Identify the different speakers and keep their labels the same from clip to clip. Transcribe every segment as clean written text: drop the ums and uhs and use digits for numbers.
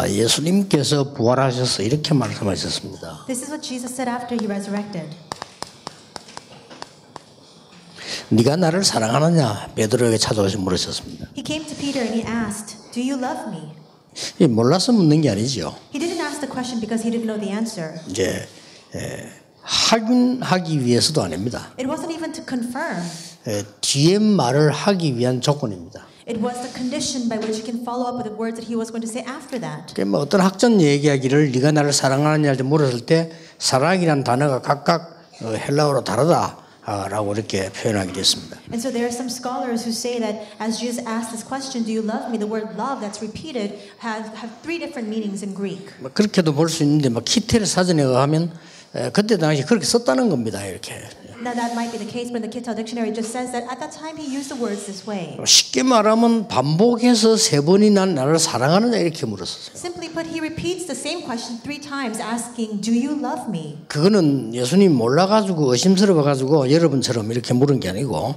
Speaker 1: 예수님께서 부활하셔서 이렇게 말씀하셨습니다.
Speaker 2: This is what Jesus said after he resurrected.
Speaker 1: 네가 나를 사랑하느냐? 베드로에게 찾아오셔서 물으셨습니다.
Speaker 2: He came to Peter and he asked, "Do you love me?"
Speaker 1: 몰라서 묻는 게 아니죠.
Speaker 2: He didn't ask the question because he didn't know the answer.
Speaker 1: 이제 확인하기 위해서도 아닙니다.
Speaker 2: It wasn't even to confirm.
Speaker 1: 뒤에 말을 하기 위한 조건입니다.
Speaker 2: It was the condition by which he can follow up with the words that he was going to say after that.
Speaker 1: 뭐 어떤 학전 얘기하기를 네가 나를 사랑하느냐 할 때 물었을 때 사랑이란 단어가 각각 헬라어로 다르다라고 이렇게 표현하기도 했습니다.
Speaker 2: And so there are some scholars who say that as Jesus asked this question, "Do you love me?" the word love that's repeated have three different meanings in Greek.
Speaker 1: 그렇게도 볼 수 있는데 막 키텔 사전에 의하면 그때 당시 그렇게 썼다는 겁니다. 이렇게.
Speaker 2: Now that might be the case, but the Kittel Dictionary just says that at that time he used the words this way.
Speaker 1: 쉽게 말하면 반복해서 3번이나 나를 사랑하느냐 이렇게 물었어요.
Speaker 2: Simply put, he repeats the same question 3 times, asking, "Do you love me?"
Speaker 1: 그거는 예수님 몰라가지고 의심스러워가지고 여러분처럼 이렇게 물은 게 아니고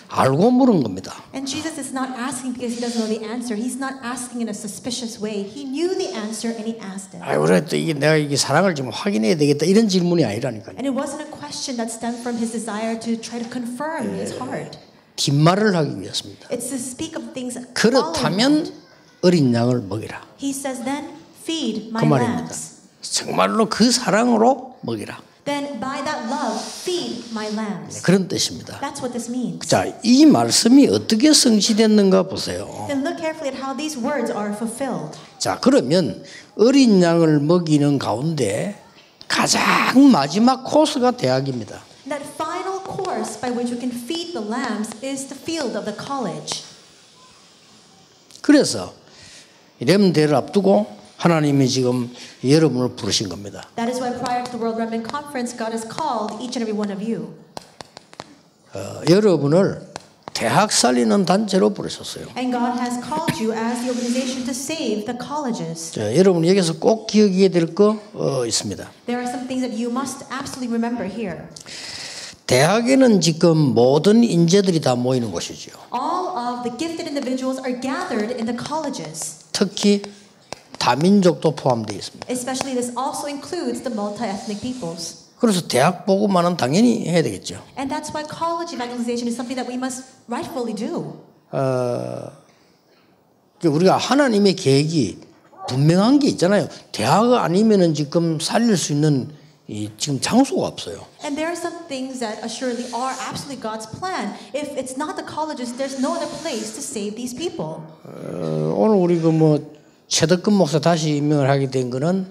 Speaker 1: 알고 물은 겁니다.
Speaker 2: And Jesus is not asking because he doesn't know the answer. He's not asking in a suspicious way. He knew the answer and he asked it.
Speaker 1: 그래 또 이게 내가 이게 사랑을 좀 확인해야 되겠다 이런 질문이 아니라니까요.
Speaker 2: And it wasn't a question that stemmed from his desire to try to confirm his heart.
Speaker 1: 뒷말을 하기 위해서입니다.
Speaker 2: It's to speak of things.
Speaker 1: 그렇다면 어린 양을 먹이라.
Speaker 2: He says, "Then feed
Speaker 1: 그
Speaker 2: my
Speaker 1: 말입니다.
Speaker 2: lambs."
Speaker 1: 정말로 그 사랑으로 먹이라.
Speaker 2: Then by that love, feed my lambs.
Speaker 1: 그런 뜻입니다.
Speaker 2: That's what this means.
Speaker 1: 자, 이 말씀이 어떻게 성취됐는가 보세요.
Speaker 2: Then look carefully at how these words are fulfilled.
Speaker 1: 자, 그러면 어린 양을 먹이는 가운데 가장 마지막 코스가 대학입니다.
Speaker 2: That final course by which we can feed the lambs is the field of the college.
Speaker 1: 그래서 렘대를 앞두고 하나님이 지금 여러분을 부르신 겁니다.
Speaker 2: That is why prior to the World Remnant Conference, God has called each and every one of you.
Speaker 1: 여러분을 대학 살리는 단체로 부르셨어요.
Speaker 2: And God has called you as the organization to save the colleges.
Speaker 1: 자, 여러분 여기서 꼭 기억해야 될 거 있습니다.
Speaker 2: There are some things that you must absolutely remember here.
Speaker 1: 대학에는 지금 모든 인재들이 다 모이는 곳이죠.
Speaker 2: All of the gifted individuals are gathered in the colleges.
Speaker 1: 특히 다민족도 포함되어 있습니다.
Speaker 2: Especially this also includes the multi-ethnic peoples.
Speaker 1: 그래서 대학 보고만은 당연히 해야 되겠죠.
Speaker 2: And that's why college evangelization is something that we must rightfully do.
Speaker 1: 우리가 하나님의 계획이 분명한 게 있잖아요. 대학 아니면은 지금 살릴 수 있는 지금 장소가 없어요.
Speaker 2: And there are some things that assuredly are absolutely God's plan. If it's not the colleges, there's no other place to save these people.
Speaker 1: 오늘 우리 최덕근 목사 다시 임명을 하게 된 거는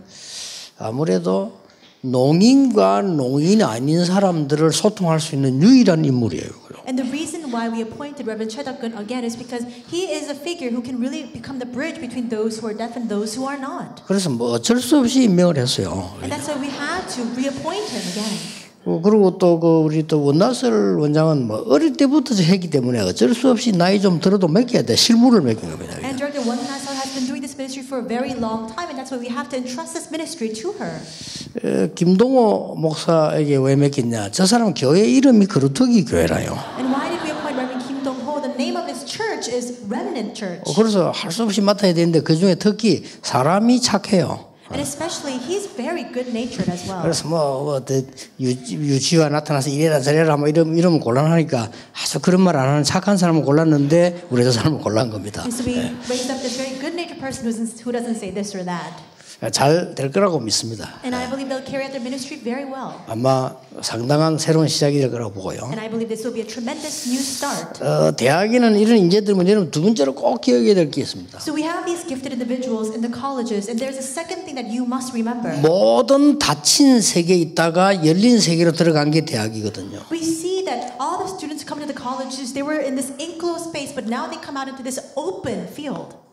Speaker 1: 아무래도 농인과 농인 아닌 사람들을 소통할 수 있는 유일한 인물이에요.
Speaker 2: And the reason why we appointed Reverend Choi Deok-gun again is because he is a figure who can really become the bridge between those who are deaf and those who are not.
Speaker 1: 그래서 어쩔 수 없이 임명을 했어요.
Speaker 2: And that's why we had to reappoint him again.
Speaker 1: 그리고 또 우리 또 원나설 원장은 어릴 때부터 했기 때문에 어쩔 수 없이 나이 좀 들어도 맡겨야 돼. 실무를 맡긴 겁니다.
Speaker 2: And Director Won Nassau has been doing this ministry for a very long time, and that's why we have to entrust this ministry to her.
Speaker 1: 김동호 목사에게 왜 맡겼냐? 저 사람은 교회 이름이 거루터기 교회라요.
Speaker 2: And why did we appoint Reverend Kim Dong-ho? The name of his church is Remnant Church.
Speaker 1: 그래서 할 수 없이 맡아야 되는데 그 중에 특히 사람이 착해요.
Speaker 2: And especially, he's very good-natured as well.
Speaker 1: 그래서 유치와 나타나서 이래라 저래라 이러면 곤란하니까 아주 그런 말 안 하는 착한 사람을 골랐는데 우리 저 사람을 골란 겁니다.
Speaker 2: So we raised up this very good-natured person who doesn't say this or that.
Speaker 1: 잘 될 거라고 믿습니다.
Speaker 2: And I believe they'll carry out their ministry very well.
Speaker 1: 아마 상당한 새로운 시작이 될 거라고 보고요.
Speaker 2: And I believe this will be a tremendous new start.
Speaker 1: 대학에는 이런 인재들은 여러분 두 번째로 꼭 기억해야 될 게 있습니다.
Speaker 2: So we have these gifted individuals in the colleges, and there's a second thing that you must remember.
Speaker 1: 모든 닫힌 세계에 있다가 열린 세계로 들어간 게 대학이거든요.
Speaker 2: We see that all the students coming to the colleges, they were in this enclosed space, but now they come out into this open field.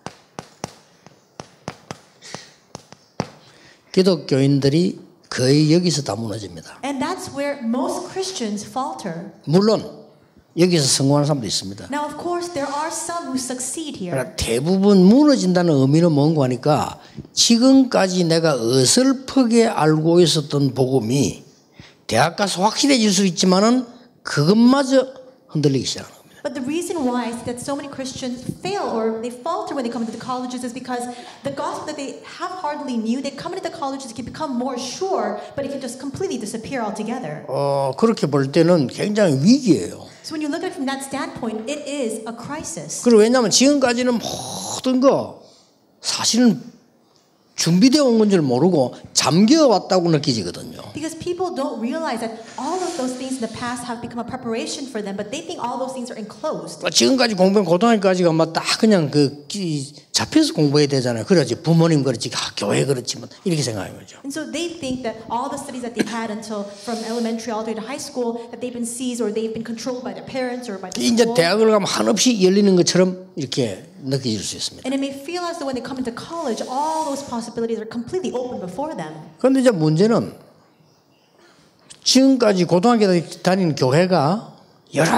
Speaker 1: 기독교인들이 거의 여기서 다 무너집니다.
Speaker 2: And that's where most Christians falter.
Speaker 1: 물론 여기서 성공하는 사람도 있습니다.
Speaker 2: Now, of course, there are some who succeed here.
Speaker 1: 그러나 대부분 무너진다는 의미는 뭔가 하니까 지금까지 내가 어설프게 알고 있었던 복음이 대학 가서 확실해질 수 있지만은 그것마저 흔들리기 시작하는 겁니다.
Speaker 2: But the reason why I see that so many Christians fail or they falter when they come into the colleges is because the gospel that they have hardly knew, they come into the colleges, it can become more sure, but it can just completely disappear altogether.
Speaker 1: 그렇게 볼 때는 굉장히 위기예요.
Speaker 2: So when you look at it from that standpoint, it is a crisis.
Speaker 1: 그리고 왜냐하면 지금까지는 모든 거 사실은 준비되어 온 건 줄 모르고 잠겨왔다고 느끼지거든요.
Speaker 2: Because people don't realize that all of those things in the past have become a preparation for them, but they think all those things are enclosed.
Speaker 1: 지금까지 공부한 고등학교까지가 막 딱 그냥 잡혀서 공부해야 되잖아요. 그렇지 부모님 그렇지 교회 그렇지만 이렇게 생각하는 거죠.
Speaker 2: And so they think that all the studies that they had until from elementary all the way to high school that they've been seized or they've been controlled by their parents or by the
Speaker 1: 이제
Speaker 2: school.
Speaker 1: 대학을 가면 한없이 열리는 것처럼 이렇게 느껴질 수 있습니다.
Speaker 2: And it may feel as though when they come into college, all those possibilities are completely open before them.
Speaker 1: 그런데 이제 문제는 지금까지 고등학교 다니는 교회가 여러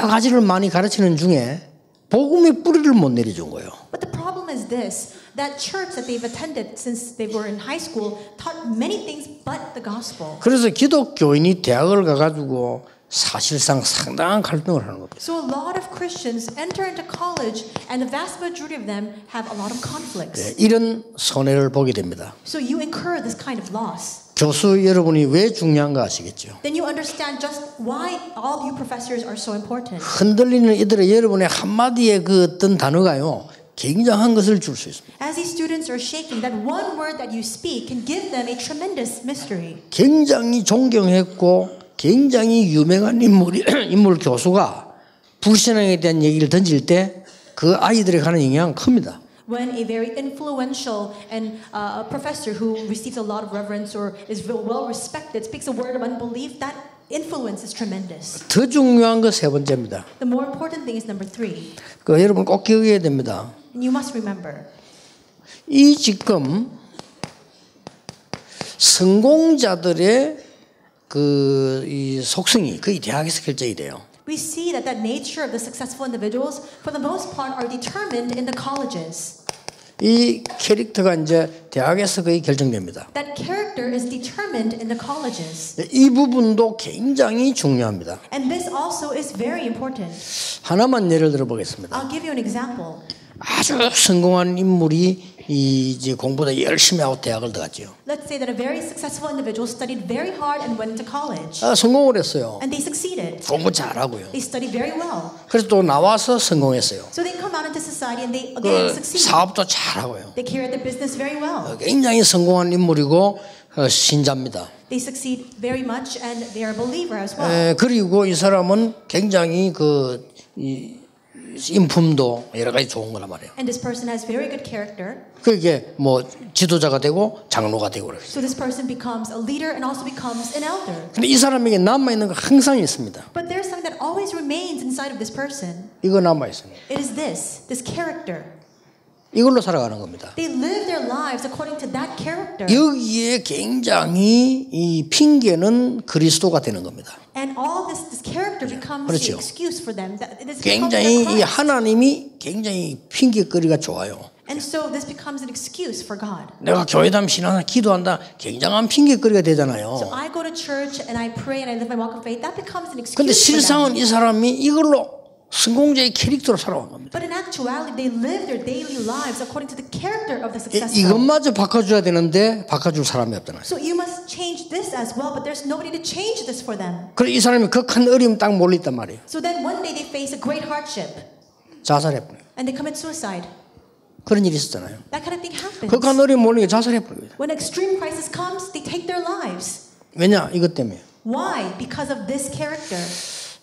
Speaker 1: 가지를 많이 가르치는 중에 복음의 뿌리를 못 내려준 거예요.
Speaker 2: But the problem is this, that church that they've attended since they were in high school taught many things but the gospel.
Speaker 1: 그래서 기독교인이 대학을 가가지고 사실상 상당한 갈등을 하는 겁니다.
Speaker 2: So a lot of Christians enter into college and the vast majority of them have a lot of conflicts.
Speaker 1: 이런 손해를 보게 됩니다.
Speaker 2: So you incur this kind of loss.
Speaker 1: 교수 여러분이 왜 중요한가 아시겠죠?
Speaker 2: Then you understand just why all you professors are so important.
Speaker 1: 흔들리는 이들의 여러분의 한마디의 그 어떤 단어가요 굉장한 것을 줄 수 있습니다.
Speaker 2: As these students are shaking, that one word that you speak can give them a tremendous mystery.
Speaker 1: 굉장히 존경했고 굉장히 유명한 인물 교수가 불신앙에 대한 얘기를 던질 때 그 아이들에게 하는 영향은 큽니다.
Speaker 2: When a very influential and a professor who receives a lot of reverence or is well respected speaks a word of unbelief, that influence is tremendous.
Speaker 1: 더 중요한 거 세 번째입니다.
Speaker 2: The more important thing is number 3.
Speaker 1: 그 여러분 꼭 기억해야 됩니다.
Speaker 2: And you must remember.
Speaker 1: 이 지금 성공자들의 이 속성이 거의 대학에서 결정이 돼요.
Speaker 2: We see that nature of the successful individuals, for the most part, are determined in the colleges.
Speaker 1: 이 캐릭터가 이제 대학에서 거의 결정됩니다.
Speaker 2: That character is determined in the colleges.
Speaker 1: 이 부분도 굉장히 중요합니다.
Speaker 2: And this also is very important.
Speaker 1: 하나만 예를 들어 보겠습니다.
Speaker 2: I'll give you an example.
Speaker 1: 아주 성공한 인물이 이제 공부도 열심히 하고 대학을 들어갔죠.
Speaker 2: Let's say that a very successful individual studied very hard and went into college.
Speaker 1: 성공을 했어요.
Speaker 2: And they succeeded.
Speaker 1: 공부 잘하고요.
Speaker 2: They studied very well.
Speaker 1: 그래서 또 나와서 성공했어요.
Speaker 2: So they come out into society and they again succeed.
Speaker 1: 사업도 잘하고요.
Speaker 2: They carry their business very well.
Speaker 1: 굉장히 성공한 인물이고 신자입니다.
Speaker 2: They succeed very much and they are a believer as well.
Speaker 1: 그리고 이 사람은 굉장히 인품도 여러 가지 좋은 거란 말이에요.
Speaker 2: And this person has very good character.
Speaker 1: 그게 뭐 지도자가 되고 장로가 되고 그래요.
Speaker 2: So this person becomes a leader and also becomes an elder.
Speaker 1: 근데 이 사람에게 남아 있는 거 항상 있습니다.
Speaker 2: But there's something that always remains inside of this person.
Speaker 1: 이거 남아 있습니다.
Speaker 2: It is this character.
Speaker 1: 이걸로 살아가는 겁니다.
Speaker 2: They live their lives according to that character.
Speaker 1: 여기에 굉장히 이 핑계는 그리스도가 되는 겁니다.
Speaker 2: And all this character becomes
Speaker 1: 그렇죠.
Speaker 2: the excuse for them.
Speaker 1: 굉장히 이 하나님이 굉장히 핑계거리가 좋아요.
Speaker 2: And so this becomes an excuse for God.
Speaker 1: 내가 교회 다니면 신앙을 기도한다. 굉장한 핑계거리가 되잖아요.
Speaker 2: So I go to church and I pray and I live my walk of faith. That becomes an excuse
Speaker 1: 근데
Speaker 2: for them.
Speaker 1: 실상은 이 사람이 이걸로 성공자의 캐릭터로 살아온 겁니다.
Speaker 2: But in actuality, they live their daily lives according to the character of the successful.
Speaker 1: 이것마저 바꿔줘야 되는데 바꿔줄 사람이 없잖아요.
Speaker 2: So you must change this as well, but there's nobody to change this for them.
Speaker 1: 그래서 이 사람이 극한 어려움 딱 몰렸단 말이에요.
Speaker 2: So then one day they face a great hardship
Speaker 1: 자살해버려요.
Speaker 2: and they commit suicide.
Speaker 1: 그런 일이 있었잖아요.
Speaker 2: That kind of thing happens.
Speaker 1: 극한 어려움 몰리게 자살해버려요.
Speaker 2: When extreme crisis comes, they take their lives.
Speaker 1: 왜냐? 이것 때문에.
Speaker 2: Why? Because of this character.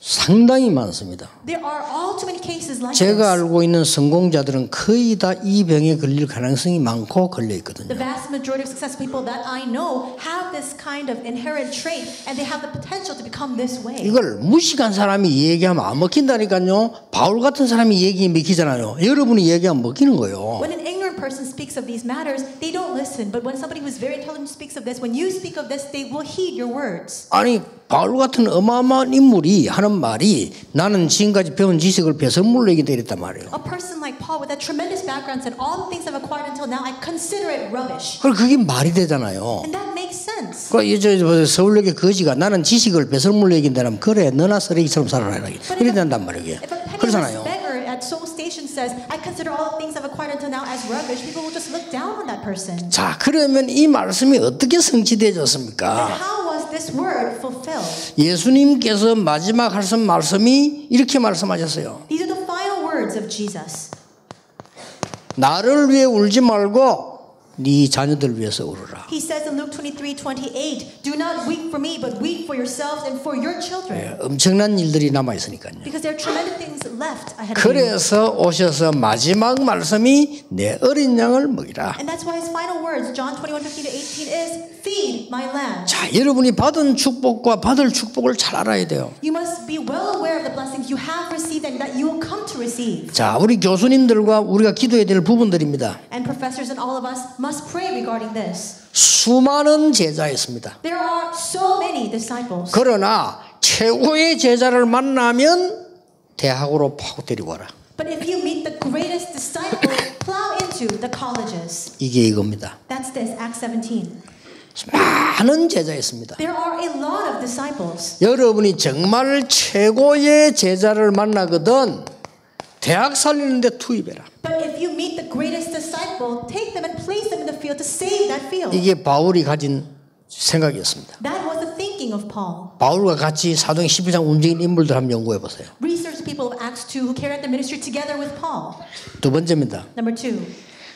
Speaker 1: 상당히 많습니다.
Speaker 2: There are all too many cases like
Speaker 1: 제가
Speaker 2: this.
Speaker 1: 알고 있는 성공자들은 거의 다 이 병에 걸릴 가능성이 많고 걸려 있거든요.
Speaker 2: The vast majority of successful people that I know have this kind of inherent trait and they have the potential to become this way.
Speaker 1: 이걸 무식한 사람이 얘기하면 안 먹힌다니까요. 바울 같은 사람이 얘기 먹히잖아요. 여러분이 얘기하면 먹히는 거예요.
Speaker 2: When an ignorant person speaks of these matters, they don't listen. But when somebody who's very intelligent speaks of this, when you speak of this, they will heed your words.
Speaker 1: 아니 바울 같은 어마어마한 인물이 하는 말이 나는 지금까지 배운 지식을 배설물로 얘기돼 이랬단 말이에요.
Speaker 2: A person like Paul with that tremendous background said, all the things I've acquired until now, I consider it rubbish.
Speaker 1: 그럼 그게 말이 되잖아요.
Speaker 2: And that makes sense.
Speaker 1: 그 서울역의 거지가 나는 지식을 배설물로 얘기한다면 그래 너나 쓰레기처럼 살아라 이래 된단 말이에요.
Speaker 2: If a
Speaker 1: 그렇잖아요.
Speaker 2: this beggar at Seoul Station says, I consider all the things I've acquired until now as rubbish, people will just look down on that person.
Speaker 1: 자, 그러면 이 말씀이 어떻게
Speaker 2: Then
Speaker 1: 성취되어졌습니까?
Speaker 2: how was this word fulfilled?
Speaker 1: 예수님께서 마지막 하신 말씀이 이렇게 말씀하셨어요.
Speaker 2: These are the final words of Jesus.
Speaker 1: 나를 위해 울지 말고 네 자녀들 위해서 울어라.
Speaker 2: He says in Luke 23:28, do not weep for me, but weep for yourselves and for your children.
Speaker 1: 엄청난 일들이 남아 있으니까요.
Speaker 2: Because there are tremendous things left ahead of you.
Speaker 1: 그래서 오셔서 마지막 말씀이 내 어린 양을 먹이라.
Speaker 2: And that's why his final words, John 21:15-18, is feed my lamb.
Speaker 1: 자, 여러분이 받은 축복과 받을 축복을 잘 알아야 돼요.
Speaker 2: You must be well aware of the blessings you have received and that you will come to receive.
Speaker 1: 자, 우리 교수님들과 우리가 기도해야 될 부분들입니다.
Speaker 2: And professors and all of us must pray regarding this.
Speaker 1: 수많은 제자였습니다.
Speaker 2: There are so many disciples.
Speaker 1: 그러나 최고의 제자를 만나면 대학으로 파고 데리고 와라.
Speaker 2: But if you meet the greatest disciple, plow into the colleges.
Speaker 1: 이게 이겁니다.
Speaker 2: That's this, Acts 17.
Speaker 1: 많은 제자였습니다.
Speaker 2: There are a lot of disciples.
Speaker 1: 여러분이 정말 최고의 제자를 만나거든 대학 살리는데 투입해라.
Speaker 2: But if you meet the greatest disciple, take them and place them in the field to save that field.
Speaker 1: 이게 바울이 가진 생각이었습니다.
Speaker 2: That was the thinking of Paul.
Speaker 1: 바울과 같이 사도행 11장 움직인 인물들 한번 연구해 보세요.
Speaker 2: Research people of Acts 2 who carried out the ministry together with Paul.
Speaker 1: 두 번째입니다.
Speaker 2: Number 2.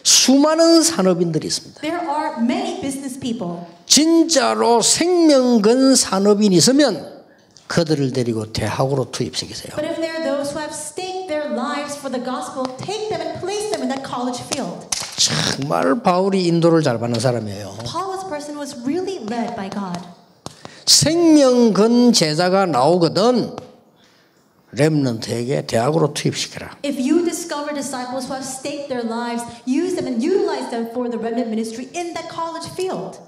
Speaker 1: 수많은 산업인들이 있습니다.
Speaker 2: There are many business people.
Speaker 1: 진짜로 생명 건 산업인이 있으면 그들을 데리고 대학으로 투입시키세요.
Speaker 2: But if there are those who have staked their lives for the gospel, take them and place them in that college field.
Speaker 1: 정말 바울이 인도를 잘 받는 사람이에요.
Speaker 2: Paul as a person was really led by God.
Speaker 1: 생명 건 제자가 나오거든 렘넌트에게 대학으로 투입시켜라.
Speaker 2: If you discover disciples who have staked their lives, use them and utilize them for the remnant ministry in that college field.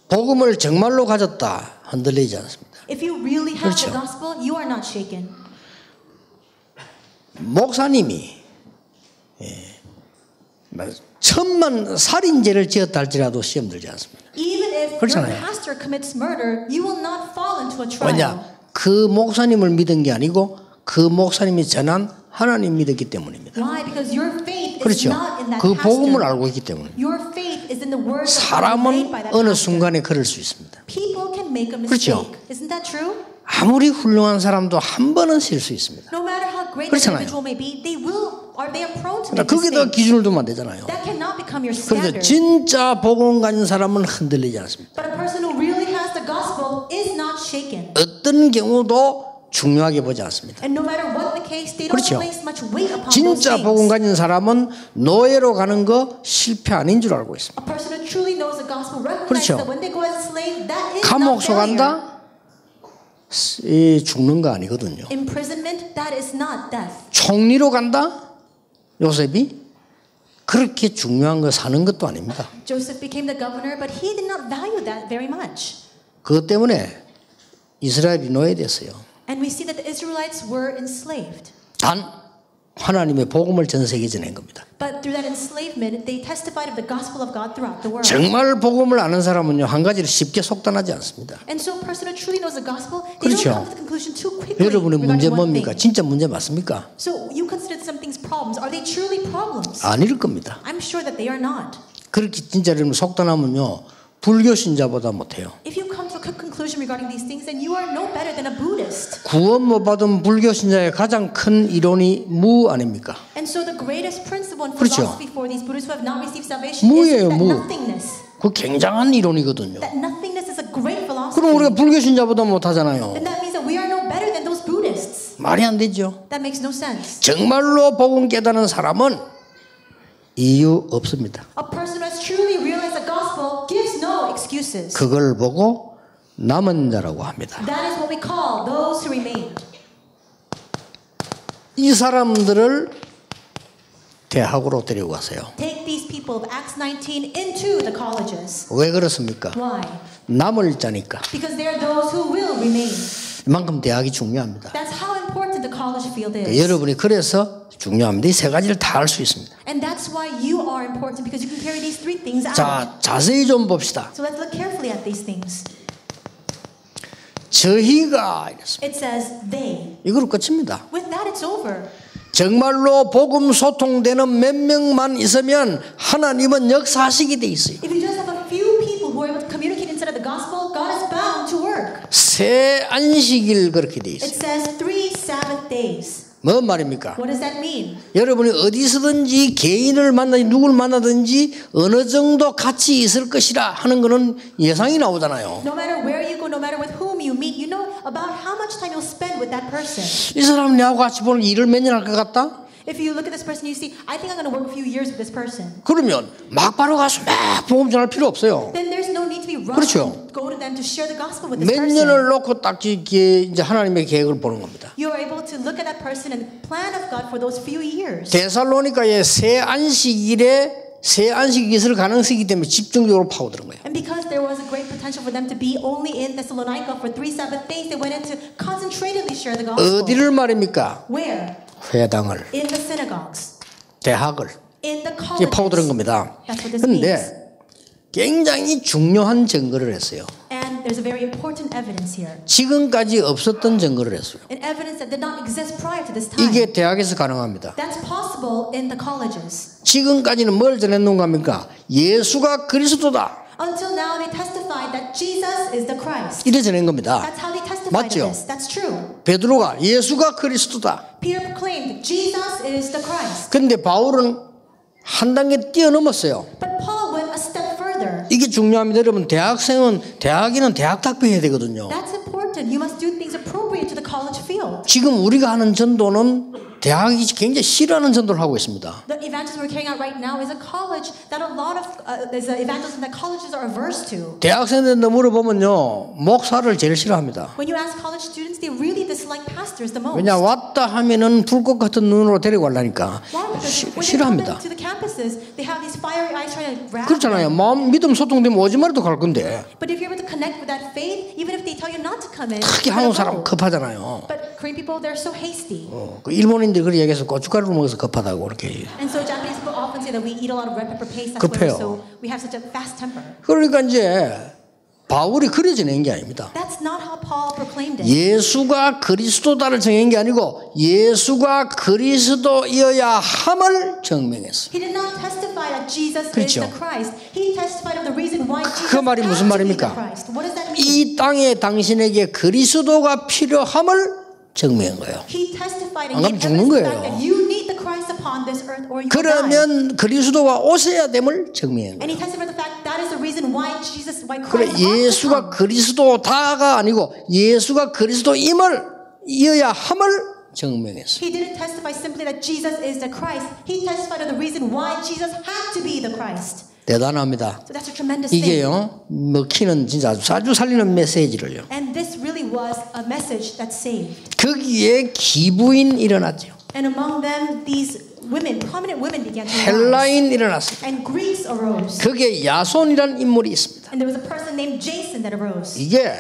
Speaker 1: 복음을 정말로 가졌다 흔들리지 않습니다.
Speaker 2: If you really have
Speaker 1: 그렇죠.
Speaker 2: the gospel, you are not shaken.
Speaker 1: 목사님이 1000만 살인죄를 지었다 할지라도 시험 들지 않습니다.
Speaker 2: Even if your
Speaker 1: 그렇잖아요.
Speaker 2: pastor commits murder, you will not fall into a trial.
Speaker 1: 왜냐? 그 목사님을 믿은 게 아니고 그 목사님이 전한 하나님 믿었기 때문입니다.
Speaker 2: Why? Because your faith is
Speaker 1: 그렇죠.
Speaker 2: not in that
Speaker 1: 그 복음을
Speaker 2: pastor.
Speaker 1: 알고 있기 때문에.
Speaker 2: Your faith is in the words that are
Speaker 1: 사람은
Speaker 2: made by that
Speaker 1: 어느
Speaker 2: pastor.
Speaker 1: 순간에 그럴 수 있습니다.
Speaker 2: People can make a
Speaker 1: 그렇죠.
Speaker 2: mistake. Isn't that true?
Speaker 1: 아무리 훌륭한 사람도 한 번은 실수 있습니다.
Speaker 2: No matter how great an
Speaker 1: 그렇잖아요.
Speaker 2: individual may be, they are prone to
Speaker 1: 그러니까
Speaker 2: make
Speaker 1: 거기다
Speaker 2: mistakes.
Speaker 1: 기준을 두면 안 되잖아요.
Speaker 2: That cannot become your
Speaker 1: 그래서
Speaker 2: standard.
Speaker 1: 진짜 복음 가진 사람은 흔들리지 않습니다.
Speaker 2: But a person who really has the gospel is not shaken.
Speaker 1: 어떤 경우도 중요하게 보지 않습니다.
Speaker 2: And no matter what the case, they don't
Speaker 1: 그렇죠.
Speaker 2: place much weight upon those
Speaker 1: 진짜 복음
Speaker 2: things.
Speaker 1: 가진 사람은 노예로 가는 거 실패 아닌 줄 알고 있습니다.
Speaker 2: A person who truly knows the gospel recognizes
Speaker 1: 그렇죠.
Speaker 2: that when they go as a slave, that is
Speaker 1: 감옥
Speaker 2: not
Speaker 1: 속
Speaker 2: failure.
Speaker 1: 간다? 이 죽는 거 아니거든요.
Speaker 2: Imprisonment, that is not death.
Speaker 1: 총리로 간다? 요셉이? 그렇게 중요한 거 사는 것도 아닙니다.
Speaker 2: Joseph became the governor, but he did not value that very much.
Speaker 1: 그것 때문에 이스라엘이 노예됐어요.
Speaker 2: And we see that the Israelites were enslaved.
Speaker 1: 단 하나님의 복음을 전 세계에 전한 겁니다.
Speaker 2: But through that enslavement, they testified of the gospel of God throughout the world.
Speaker 1: 정말 복음을 아는 사람은요 한 가지를 쉽게 속단하지 않습니다.
Speaker 2: And so a person who truly knows the gospel, they
Speaker 1: 그렇죠.
Speaker 2: don't come to the conclusion too quickly
Speaker 1: 여러분의 문제
Speaker 2: regarding one
Speaker 1: 뭡니까?
Speaker 2: thing.
Speaker 1: 진짜 문제 맞습니까?
Speaker 2: So you consider some things problems. Are they truly problems?
Speaker 1: 아닐 겁니다.
Speaker 2: I'm sure that they are not.
Speaker 1: 그렇게 진짜 여러분 속단하면요 불교 신자보다 못해요.
Speaker 2: If you come to a quick conclusion regarding these things, then you are no better than a Buddhist.
Speaker 1: 구원 못 받은 불교 신자의 가장 큰 이론이 무 아닙니까?
Speaker 2: And so the greatest principle and
Speaker 1: 그렇죠.
Speaker 2: philosophy for these Buddhists who have not received salvation
Speaker 1: 무예요,
Speaker 2: is that
Speaker 1: 무.
Speaker 2: nothingness.
Speaker 1: 그 굉장한 이론이거든요.
Speaker 2: That nothingness is a great philosophy.
Speaker 1: 그럼 우리가 불교 신자보다 못하잖아요.
Speaker 2: Then that means that we are no better than those Buddhists.
Speaker 1: 말이 안 되죠.
Speaker 2: That makes no sense.
Speaker 1: 정말로 복음 깨닫는 사람은 이유 없습니다.
Speaker 2: A person who has truly realized the gospel gives no excuses.
Speaker 1: 그걸 보고 남은 자라고 합니다.
Speaker 2: That is what we call those who remain.
Speaker 1: 이 사람들을 대학으로 데리고 가세요.
Speaker 2: Take these people of Acts 19 into the colleges.
Speaker 1: 왜 그렇습니까?
Speaker 2: Why?
Speaker 1: 남을 자니까.
Speaker 2: Because they are those who will remain.
Speaker 1: 이만큼 대학이 중요합니다.
Speaker 2: That's how important the college field is.
Speaker 1: 여러분이 그래서 중요합니다. 이 세 가지를 다 할 수 있습니다.
Speaker 2: And that's why you are important because you can carry these three things out.
Speaker 1: 자, 자세히 좀 봅시다.
Speaker 2: So let's look carefully at these things.
Speaker 1: 저희가 이랬습니다.
Speaker 2: It says they.
Speaker 1: 이걸로 끝입니다.
Speaker 2: With that, it's over.
Speaker 1: 정말로 복음 소통되는 몇 명만 있으면 하나님은 역사하시게 돼 있어요.
Speaker 2: If you just have a few people who are able to communicate inside of the gospel, God is bound to work.
Speaker 1: 새 안식일 그렇게 돼
Speaker 2: It
Speaker 1: 있어요.
Speaker 2: says 3 Sabbath days.
Speaker 1: 뭔 말입니까?
Speaker 2: What does that mean?
Speaker 1: 여러분이 어디서든지 개인을 만나든지 누굴 만나든지 어느 정도 같이 있을 것이라 하는 거는 예상이 나오잖아요.
Speaker 2: No matter where you go, no matter with whom you meet, you know about how much time you'll spend with that person.
Speaker 1: 이 사람 내하고 같이 보는 일을 몇 년 할 것 같다?
Speaker 2: If you look at this person, you see, I think I'm going to work a few years with this person.
Speaker 1: 그러면 막바로 가서 막 복음 전할 필요 없어요.
Speaker 2: Then there's no need to be rushed
Speaker 1: 그렇죠.
Speaker 2: and go to them to share the gospel with this
Speaker 1: 몇
Speaker 2: person.
Speaker 1: 년을 놓고 딱 이제 하나님의 계획을 보는 겁니다.
Speaker 2: You are able to look at that person and plan of God for those few years.
Speaker 1: 데살로니가의 새 안식일에 새 안식이 있을 가능성이기 때문에 집중적으로 파고드는 거예요.
Speaker 2: And because there was a great potential for them to be only in Thessalonica for 3 Sabbath days, they went in to concentratedly share the gospel.
Speaker 1: 어디를 말입니까?
Speaker 2: Where?
Speaker 1: 회당을,
Speaker 2: In the synagogues.
Speaker 1: 대학을
Speaker 2: In the
Speaker 1: 이게 파고드는
Speaker 2: colleges.
Speaker 1: 겁니다.
Speaker 2: That's what this means.
Speaker 1: 그런데 굉장히 중요한 증거를 했어요.
Speaker 2: And there's a very important evidence here.
Speaker 1: 지금까지 없었던 증거를 했어요.
Speaker 2: An evidence that did not exist prior to this time.
Speaker 1: 이게 대학에서 가능합니다.
Speaker 2: That's possible in the colleges.
Speaker 1: 지금까지는 뭘 전했는가 합니까? 예수가 그리스도다.
Speaker 2: Until now, they testified that Jesus is the Christ.
Speaker 1: 이래 전한 겁니다.
Speaker 2: That's how they testified
Speaker 1: 맞죠?
Speaker 2: of this. That's true.
Speaker 1: 베드로가 예수가 그리스도다.
Speaker 2: Peter proclaimed Jesus is the Christ.
Speaker 1: 근데 바울은 한 단계 뛰어넘었어요.
Speaker 2: But Paul went a step further.
Speaker 1: 이게 중요합니다. 여러분, 대학인은 대학답게 해야 되거든요.
Speaker 2: That's important. You must do things appropriate to the college field.
Speaker 1: 지금 우리가 하는 전도는 대학이 굉장히 싫어하는 전도를 하고 있습니다.
Speaker 2: The evangelism we're carrying out right now is a college that a lot of is an evangelism that colleges are averse to.
Speaker 1: 대학생들한테 물어보면요, 목사를 제일 싫어합니다.
Speaker 2: When you ask college students, they really dislike pastors the most.
Speaker 1: 왜냐 왔다 하면은 불꽃 같은 눈으로 데리고 가려니까
Speaker 2: Why? Because when they come
Speaker 1: 싫어합니다.
Speaker 2: into the campuses, they have these fiery eyes trying to grab
Speaker 1: 그렇잖아요.
Speaker 2: them.
Speaker 1: 마음 믿음 소통되면 오지 말아도 갈 건데
Speaker 2: But if you're able to connect with that faith, even if they tell you not to come in,
Speaker 1: 특히
Speaker 2: you're
Speaker 1: 한국
Speaker 2: gonna
Speaker 1: 사람
Speaker 2: go.
Speaker 1: 급하잖아요.
Speaker 2: But Korean people, they're so hasty.
Speaker 1: 그 일본인들 그렇게 얘기해서 고춧가루를 먹어서 급하다고 그렇게.
Speaker 2: And so Japanese people often say that we eat a lot of red pepper paste. That's why we have such a fast temper.
Speaker 1: 그러니까 이제 바울이 그래 전한 게 아닙니다.
Speaker 2: That's not how Paul proclaimed it.
Speaker 1: 예수가 그리스도다를 정한 게 아니고 예수가 그리스도이어야 함을 증명했어요.
Speaker 2: He did not testify that Jesus
Speaker 1: 그렇죠.
Speaker 2: is the Christ. He testified of the reason why Jesus
Speaker 1: 그 말이
Speaker 2: had
Speaker 1: 무슨
Speaker 2: to be the
Speaker 1: 말입니까?
Speaker 2: Christ. What does that mean?
Speaker 1: 이 땅에 당신에게 그리스도가 필요함을 증명한 거예요.
Speaker 2: He testified
Speaker 1: 안
Speaker 2: and
Speaker 1: 그러면
Speaker 2: gave
Speaker 1: 죽는
Speaker 2: evidence
Speaker 1: 거예요.
Speaker 2: that you need the Christ upon this earth or you will die.
Speaker 1: 그러면 그리스도가 오셔야 됨을 증명한 거예요.
Speaker 2: And he testified the fact that is the reason why
Speaker 1: 그래
Speaker 2: Christ ought to
Speaker 1: 예수가
Speaker 2: come.
Speaker 1: 그리스도다가 아니고 예수가 그리스도임을 이어야 함을 증명했어요.
Speaker 2: He didn't testify simply that Jesus is the Christ. He testified of the reason why Jesus had to be the Christ.
Speaker 1: 대단합니다.
Speaker 2: So that's a tremendous thing.
Speaker 1: 이게요 먹히는 진짜 아주 살리는 메시지를요.
Speaker 2: And this really was a message that saved.
Speaker 1: 거기에 기부인 일어났죠.
Speaker 2: And among them, these women, prominent women began to rise.
Speaker 1: 헬라인 일어났습니다.
Speaker 2: And Greeks arose.
Speaker 1: 거기에 야손이라는 인물이 있습니다.
Speaker 2: And there was a person named Jason that arose.
Speaker 1: 이게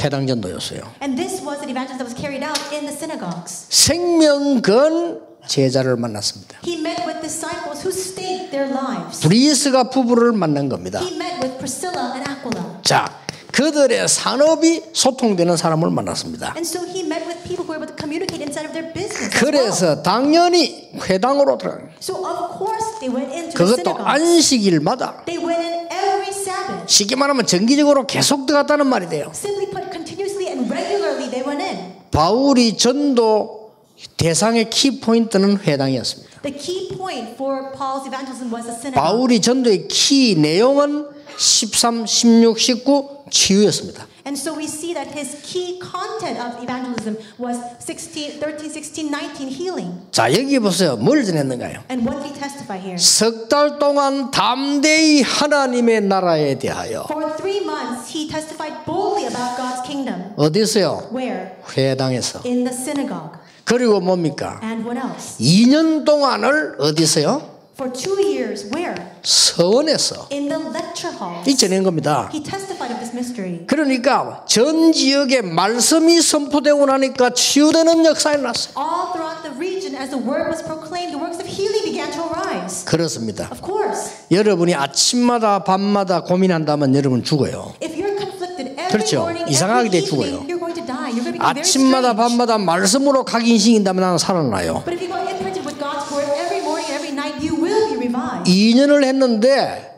Speaker 1: 해당전도였어요.
Speaker 2: And this was an evangelism that was carried out in the synagogues.
Speaker 1: 생명 건 제자를 만났습니다.
Speaker 2: He met with disciples who staked their lives.
Speaker 1: 브리스가 부부를 만난 겁니다.
Speaker 2: He met with Priscilla and Aquila.
Speaker 1: 자, 그들의 산업이 소통되는 사람을 만났습니다.
Speaker 2: And so he met with people who were able to communicate inside of their business. as well.
Speaker 1: 그래서 당연히 회당으로 들어가요.
Speaker 2: So of course they went into the
Speaker 1: 그것도
Speaker 2: synagogue.
Speaker 1: 안식일마다
Speaker 2: They went in every Sabbath.
Speaker 1: 쉽게 말하면 정기적으로 계속 들어갔다는 말이 돼요.
Speaker 2: Simply put, continuously and regularly they went in.
Speaker 1: 바울이 전도 대상의 키포인트는 회당이었습니다.
Speaker 2: The key point for Paul's evangelism was the synagogue.
Speaker 1: 바울이 전도의 키 내용은 13, 16, 19 치유였습니다.
Speaker 2: And so we see that his key content of evangelism was 13, 16, 19 healing.
Speaker 1: 자, 여기 보세요. 뭘 전했는가요?
Speaker 2: And what did he testify here?
Speaker 1: 석 달 동안 담대히 하나님의 나라에 대하여
Speaker 2: For 3 months, he testified boldly about God's kingdom.
Speaker 1: 어디서요?
Speaker 2: Where?
Speaker 1: 회당에서.
Speaker 2: In the synagogue.
Speaker 1: 그리고 뭡니까?
Speaker 2: And what else?
Speaker 1: 2년 동안을 어디서요?
Speaker 2: For 2 years, where?
Speaker 1: 서원에서
Speaker 2: In the lecture hall.
Speaker 1: 이 전한 겁니다.
Speaker 2: He testified of this mystery.
Speaker 1: 그러니까 전 지역에 말씀이 선포되고 나니까 치유되는 역사가 났어요.
Speaker 2: All throughout the region, as the word was proclaimed, the works of healing began to arise.
Speaker 1: 그렇습니다.
Speaker 2: Of course,
Speaker 1: 여러분이 아침마다 밤마다 고민한다면 여러분 죽어요.
Speaker 2: if you're conflicted
Speaker 1: 그렇죠.
Speaker 2: morning,
Speaker 1: 이상하게
Speaker 2: every
Speaker 1: 돼 죽어요.
Speaker 2: evening, you're going to die. You're going to become very
Speaker 1: 아침마다
Speaker 2: strange.
Speaker 1: 밤마다 말씀으로 각인식인다면 나는 살아나요.
Speaker 2: But if you go imprinted with God's word every morning, every night, you will be revived.
Speaker 1: 2년을 했는데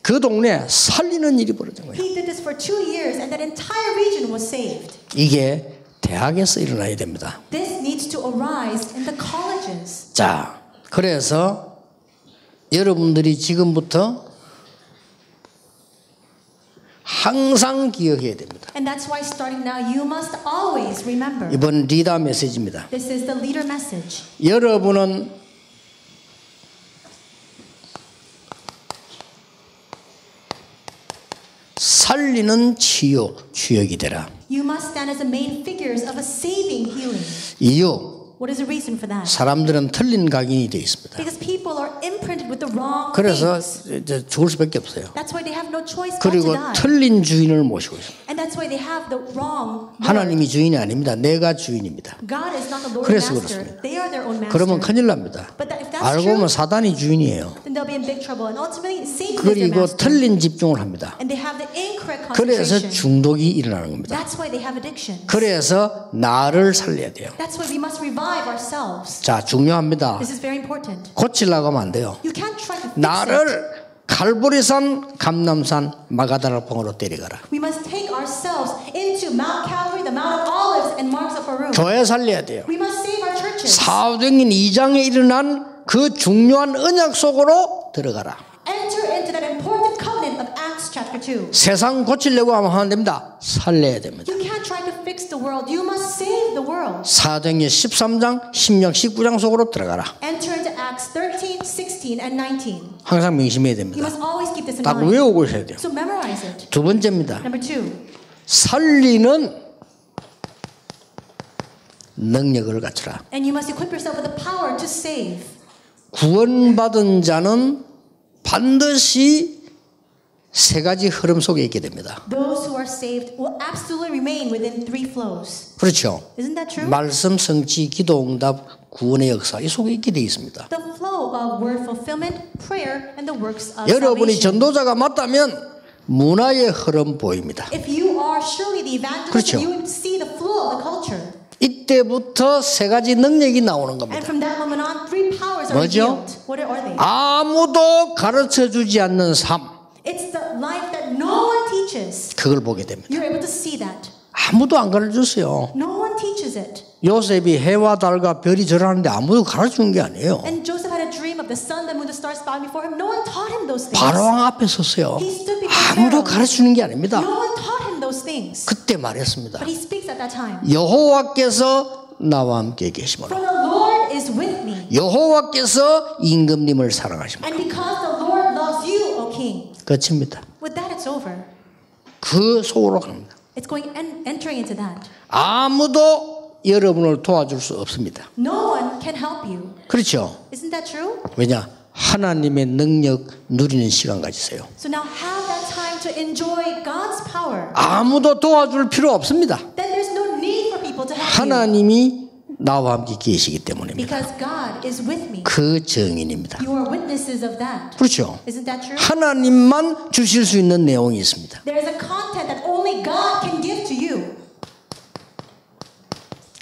Speaker 1: 그 동네 살리는 일이 벌어진 거예요.
Speaker 2: He did this for 2 years, and that entire region was saved.
Speaker 1: 이게 대학에서 일어나야 됩니다.
Speaker 2: This needs to arise in the colleges.
Speaker 1: 자, 그래서 여러분들이 지금부터 항상 기억해야 됩니다.
Speaker 2: And that's why starting now, you must always remember.
Speaker 1: 이번 리더 메시지입니다.
Speaker 2: This is the leader message.
Speaker 1: 여러분은 살리는 치유, 주역이 되라.
Speaker 2: You must stand as the main figures of a saving healing.
Speaker 1: 이유,
Speaker 2: What is the reason for that?
Speaker 1: 사람들은 틀린 각인이 되어 있습니다.
Speaker 2: Because people are imprinted with the wrong
Speaker 1: 그래서
Speaker 2: things.
Speaker 1: 이제 죽을 수밖에 없어요.
Speaker 2: That's why they have no choice but to
Speaker 1: 그리고
Speaker 2: die.
Speaker 1: 틀린 주인을 모시고 있습니다.
Speaker 2: And that's why they have the wrong Lord.
Speaker 1: 하나님이 주인이 아닙니다. 내가 주인입니다.
Speaker 2: God is not the Lord
Speaker 1: 그래서
Speaker 2: Master.
Speaker 1: 그렇습니다.
Speaker 2: They are their own master.
Speaker 1: 그러면 큰일 납니다.
Speaker 2: But if that's
Speaker 1: 알고
Speaker 2: true,
Speaker 1: 보면 사단이 주인이에요.
Speaker 2: then they'll be in big trouble. And ultimately, Satan is their
Speaker 1: 그리고
Speaker 2: master.
Speaker 1: 틀린 집중을 합니다.
Speaker 2: And they have the incorrect
Speaker 1: 그래서
Speaker 2: concentration.
Speaker 1: 중독이 일어나는 겁니다.
Speaker 2: That's why they have addiction.
Speaker 1: 그래서 나를 살려야 돼요.
Speaker 2: That's why we must revive ourselves.
Speaker 1: 자, 중요합니다.
Speaker 2: This is very important.
Speaker 1: 고치려고 하면 안 돼요.
Speaker 2: You can't try to fix it.
Speaker 1: 나를 갈보리산, 감남산, 마가다락봉으로 데려가라.
Speaker 2: We must take ourselves into Mount Calvary, the Mount of Olives, and Marks of Barum.
Speaker 1: 교회 살려야 돼요.
Speaker 2: We must save our churches.
Speaker 1: 사도행전 2장에 일어난 그 중요한 언약 속으로 들어가라.
Speaker 2: Enter into that important covenant of Acts chapter 2.
Speaker 1: 세상 고치려고 하면 안 됩니다. 살려야 됩니다.
Speaker 2: You can't try to fix the world. You must save the world.
Speaker 1: 사도행전 13장, 16, 19장 속으로 들어가라.
Speaker 2: Enter into Acts 13, 16, and 19.
Speaker 1: 항상 명심해야
Speaker 2: You
Speaker 1: 됩니다.
Speaker 2: must always keep this in
Speaker 1: 딱
Speaker 2: mind.
Speaker 1: 외우고 있어야 돼요.
Speaker 2: So memorize it.
Speaker 1: 두 번째입니다.
Speaker 2: Number 2.
Speaker 1: 살리는 능력을 갖추라.
Speaker 2: And you must equip yourself with the power to save.
Speaker 1: 구원받은 자는 반드시 세 가지 흐름 속에 있게 됩니다.
Speaker 2: Those who are saved will absolutely remain within 3 flows.
Speaker 1: 그렇죠.
Speaker 2: Isn't that true?
Speaker 1: 말씀, 성취, 기도, 응답, 구원의 역사 이 속에 있게 되어 있습니다.
Speaker 2: The flow of word fulfillment, prayer, and the works of
Speaker 1: 여러분이
Speaker 2: salvation.
Speaker 1: 전도자가 맞다면 문화의 흐름 보입니다.
Speaker 2: If you are surely the evangelist,
Speaker 1: 그렇죠.
Speaker 2: you would see the flow of the culture.
Speaker 1: 이때부터 세 가지 능력이 나오는
Speaker 2: And
Speaker 1: 겁니다.
Speaker 2: from that moment on, 3 powers are
Speaker 1: 뭐죠?
Speaker 2: revealed. What are they?
Speaker 1: 아무도 가르쳐주지 않는 삶,
Speaker 2: It's the life that no one teaches.
Speaker 1: 그걸 보게 됩니다.
Speaker 2: You're able to see that.
Speaker 1: 아무도 안 가르쳐주세요.
Speaker 2: No one teaches it.
Speaker 1: 요셉이 해와 달과 별이 절하는데 아무도 가르쳐준 게 아니에요.
Speaker 2: And Joseph had a dream of the sun, the moon, the stars bowing before him. No one taught him those things.
Speaker 1: 바로왕 앞에 섰어요.
Speaker 2: He stood before
Speaker 1: 아무도
Speaker 2: Pharaoh.
Speaker 1: 가르쳐주는 게 아닙니다.
Speaker 2: No one taught him those things.
Speaker 1: 그때 말했습니다.
Speaker 2: But he speaks at that time.
Speaker 1: 여호와께서 나와 함께 계시므로
Speaker 2: For the Lord is with me.
Speaker 1: 여호와께서 임금님을 사랑하시므로
Speaker 2: And because the Lord loves you, O king.
Speaker 1: 끝입니다.
Speaker 2: With that, it's over.
Speaker 1: 그 속으로 갑니다.
Speaker 2: It's going entering into that.
Speaker 1: 아무도 여러분을 도와줄 수 없습니다.
Speaker 2: No one can help you.
Speaker 1: 그렇죠?
Speaker 2: Isn't that true?
Speaker 1: 왜냐? 하나님의 능력 누리는 시간 가지세요.
Speaker 2: So now have that time to enjoy God's power.
Speaker 1: 아무도 도와줄 필요 없습니다.
Speaker 2: Then there's no need for people to help you.
Speaker 1: 하나님이 나와 함께 계시기 때문입니다.
Speaker 2: Because God is with me.
Speaker 1: 그 증인입니다.
Speaker 2: You are witnesses of that.
Speaker 1: 그렇죠?
Speaker 2: Isn't that true?
Speaker 1: 하나님만 주실 수 있는 내용이 있습니다.
Speaker 2: There is a content that only God can give to you.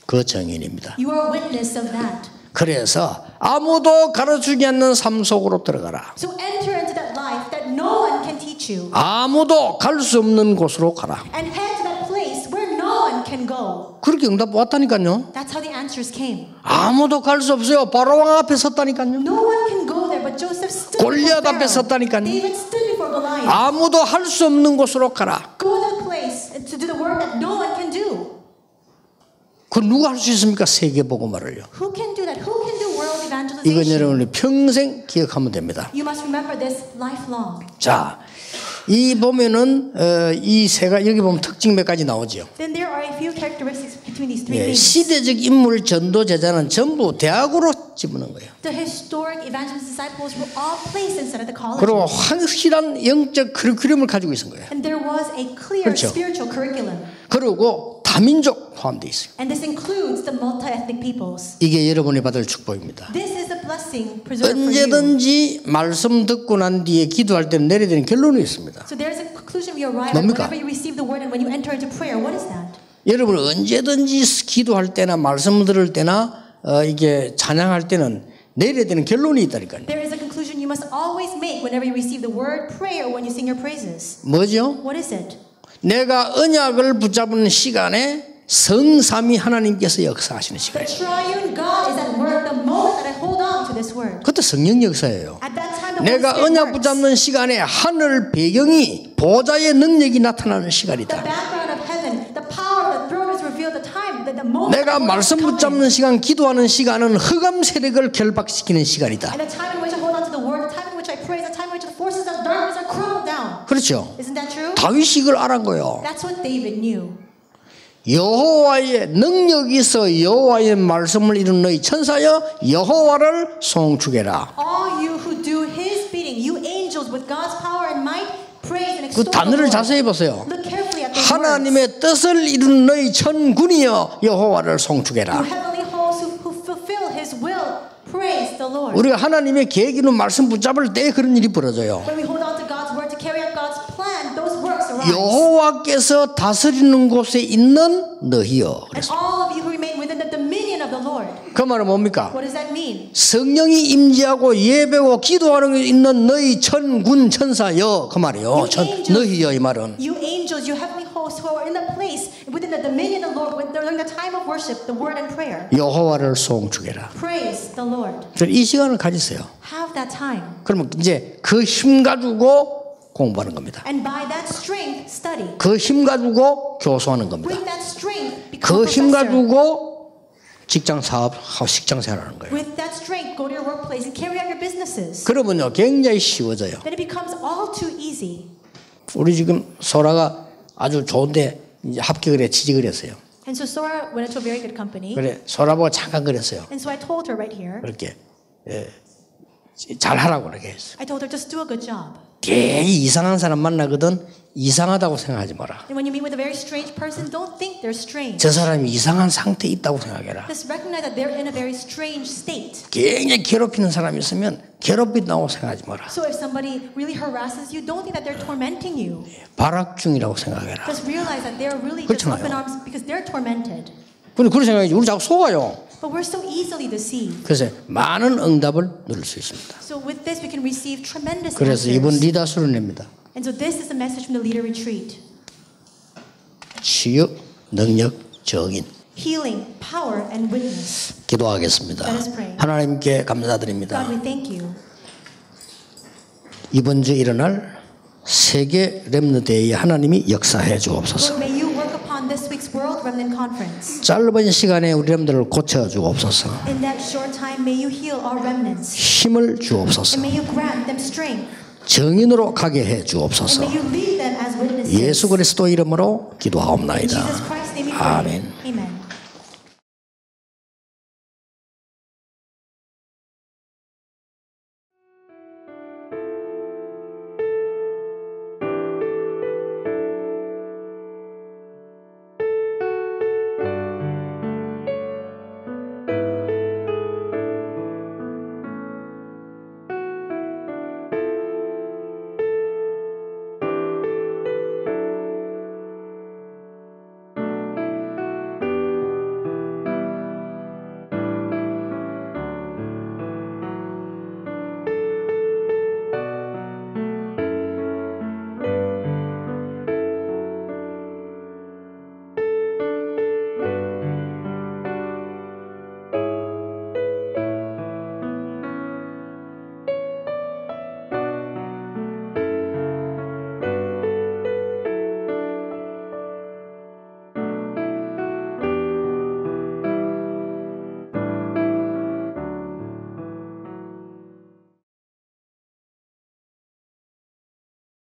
Speaker 1: 그 증인입니다.
Speaker 2: You are a witness of that.
Speaker 1: 그래서 아무도 가르치지 않는 삶 속으로 들어가라.
Speaker 2: So enter into that life that no one can teach you.
Speaker 1: 아무도 갈 수 없는 곳으로 가라.
Speaker 2: And head to that place where no one can go.
Speaker 1: 그렇게 응답 왔다니까요.
Speaker 2: That's how the answers came.
Speaker 1: 아무도 갈 수 없어요. 바로왕 앞에 섰다니까요.
Speaker 2: No one can go there, but Joseph stood
Speaker 1: 골리앗
Speaker 2: before
Speaker 1: 앞에
Speaker 2: Pharaoh.
Speaker 1: 섰다니까요.
Speaker 2: David stood before Goliath.
Speaker 1: 아무도 할 수 없는 곳으로 가라.
Speaker 2: Go to the place to do the work that no one can do.
Speaker 1: 그 누가 할 수 있습니까? 세계 복음화를요.
Speaker 2: Who can do that? Who can do world
Speaker 1: 이건
Speaker 2: evangelization?
Speaker 1: 여러분이 평생 기억하면 됩니다.
Speaker 2: You must remember this lifelong.
Speaker 1: 자, 이 보면은 이 세가 여기 보면 특징 몇 가지 나오죠.
Speaker 2: Then there are a few characteristics between these three
Speaker 1: 예,
Speaker 2: things.
Speaker 1: 시대적 인물 전도 제자는 전부 대학으로 집어넣은 거예요.
Speaker 2: The historic evangelist disciples were all placed inside of the college.
Speaker 1: 그리고 확실한 영적 커리큘럼을 가지고 있는 거예요.
Speaker 2: And there was a clear
Speaker 1: 그렇죠.
Speaker 2: spiritual curriculum.
Speaker 1: 그리고 다민족 포함되어 있어요.
Speaker 2: And this includes the multi-ethnic peoples.
Speaker 1: 이게 여러분이 받을 축복입니다.
Speaker 2: This is the blessing preserved for you.
Speaker 1: 언제든지 말씀 듣고 난 뒤에 기도할 때는 내려야 되는 결론이 있습니다.
Speaker 2: So there's a conclusion you arrive at
Speaker 1: 뭡니까?
Speaker 2: whenever you receive the word and when you enter into prayer. What is that?
Speaker 1: 여러분 언제든지 기도할 때나 말씀 들을 때나 이게 찬양할 때는 내려야 되는 결론이 있다니까요.
Speaker 2: There is a conclusion you must always make whenever you receive the word, pray, or when you sing your praises.
Speaker 1: 뭐죠?
Speaker 2: What is it?
Speaker 1: 내가 언약을 붙잡는 시간에 성삼위 하나님께서 역사하시는
Speaker 2: The
Speaker 1: 시간이에요.
Speaker 2: triune God is at work the moment that I hold on to this word.
Speaker 1: 그것도 성령 역사예요.
Speaker 2: At that time, the Holy
Speaker 1: 내가
Speaker 2: Spirit
Speaker 1: 언약
Speaker 2: works.
Speaker 1: 붙잡는 시간에 하늘 배경이 보좌의 능력이 나타나는
Speaker 2: The
Speaker 1: 시간이다.
Speaker 2: background of heaven, the power of the throne is revealed. The time, the moment.
Speaker 1: 내가
Speaker 2: the Lord is
Speaker 1: 말씀
Speaker 2: coming.
Speaker 1: 붙잡는 시간, 기도하는 시간은 흑암 세력을 결박시키는 시간이다.
Speaker 2: And the time in which I hold on to the word, the time in which I praise, the time in which the forces of darkness are crumbled down.
Speaker 1: 그렇죠.
Speaker 2: Isn't that true?
Speaker 1: 다윗이 이걸 알은 거예요.
Speaker 2: That's what David knew.
Speaker 1: 여호와의 능력이 있어 여호와의 말씀을 이루는 너희 천사여 여호와를 송축해라.
Speaker 2: All you who do his bidding, you angels with God's power and might, praise and
Speaker 1: 그
Speaker 2: extol the
Speaker 1: 단어를
Speaker 2: Lord.
Speaker 1: 자세히 보세요.
Speaker 2: Look carefully at the words.
Speaker 1: 하나님의 뜻을 이루는 너희 천군이여 여호와를
Speaker 2: You
Speaker 1: 송축해라.
Speaker 2: heavenly hosts who fulfill his will, praise the Lord.
Speaker 1: 우리가 하나님의 계획 이루는 말씀 붙잡을 때 그런 일이 벌어져요.
Speaker 2: When we hold on to God's word to carry out God's plan, those works arise.
Speaker 1: 여호와께서 다스리는 곳에 있는 너희여.
Speaker 2: And all of you who remain within the dominion of the Lord.
Speaker 1: 그 말은 뭡니까?
Speaker 2: What does that mean?
Speaker 1: 성령이 임재하고 예배고 기도하는 게 있는 너희 천군 천사여 그 말이요. 너희여 이 말은.
Speaker 2: You angels, you heavenly hosts who are in the place within the dominion of the Lord when during the time of worship, the word and prayer.
Speaker 1: 여호와를 송축해라.
Speaker 2: Praise the Lord.
Speaker 1: 이 시간을 가지세요.
Speaker 2: Have that time.
Speaker 1: 그러면 이제 그 힘 가지고 공부하는 겁니다.
Speaker 2: And by that strength, study.
Speaker 1: 그 힘 가지고 교수하는 겁니다.
Speaker 2: With that strength, become a
Speaker 1: 그 힘
Speaker 2: professor.
Speaker 1: 가지고 직장 사업하고 직장 생활하는 거예요.
Speaker 2: With that strength, go to your workplace and carry out your businesses.
Speaker 1: 그러면요 굉장히 쉬워져요.
Speaker 2: Then it becomes all too easy.
Speaker 1: 우리 지금 소라가 아주 좋은데 이제 합격을 해 취직을 했어요.
Speaker 2: And so Sora went into a very good company.
Speaker 1: 그래 소라보고 잠깐 그랬어요.
Speaker 2: And so I told her right here.
Speaker 1: 그렇게 잘 하라고 그렇게 했어요.
Speaker 2: I told her just do a good job.
Speaker 1: 되게 이상한 사람 만나거든 이상하다고 생각하지 마라.
Speaker 2: And when you meet with a very strange person, don't think they're strange.
Speaker 1: 저 사람이 이상한 상태에 있다고 생각해라.
Speaker 2: Just recognize that they're in a very strange state.
Speaker 1: 굉장히 괴롭히는 사람이 있으면 괴롭힌다고 생각하지 마라.
Speaker 2: So if somebody really harasses you, don't think that they're tormenting you.
Speaker 1: 발악 중이라고 생각해라.
Speaker 2: Just realize that they're really just up in
Speaker 1: 그렇잖아요.
Speaker 2: arms because they're tormented.
Speaker 1: 근데 그런 생각이지 우리 자꾸 속아요.
Speaker 2: But we're so easily deceived.
Speaker 1: 그래서 많은 응답을 누릴 수 있습니다.
Speaker 2: So with this, we can receive tremendous
Speaker 1: 그래서 이번
Speaker 2: answers.
Speaker 1: 리다수를 냅니다.
Speaker 2: And so this is the message from the leader retreat.
Speaker 1: 치유, 능력, 정인.
Speaker 2: Healing, power, and witness.
Speaker 1: 기도하겠습니다.
Speaker 2: Let us pray.
Speaker 1: 하나님께 감사드립니다.
Speaker 2: God, we thank you.
Speaker 1: 이번 주 일어날 세계 렘넌트에 하나님이 역사해 주옵소서.
Speaker 2: Lord, may you work upon this week's World Remnant Conference.
Speaker 1: 짧은 시간에 우리 렘들을 고쳐 주옵소서.
Speaker 2: In that short time, may you heal our remnants.
Speaker 1: 힘을 주옵소서.
Speaker 2: And may you grant them strength.
Speaker 1: 정인으로 가게 해 주옵소서.
Speaker 2: And may you lead them as witnesses.
Speaker 1: 예수 그리스도 이름으로
Speaker 2: In
Speaker 1: 기도하옵나이다.
Speaker 2: Jesus Christ's name we pray.
Speaker 1: 아멘.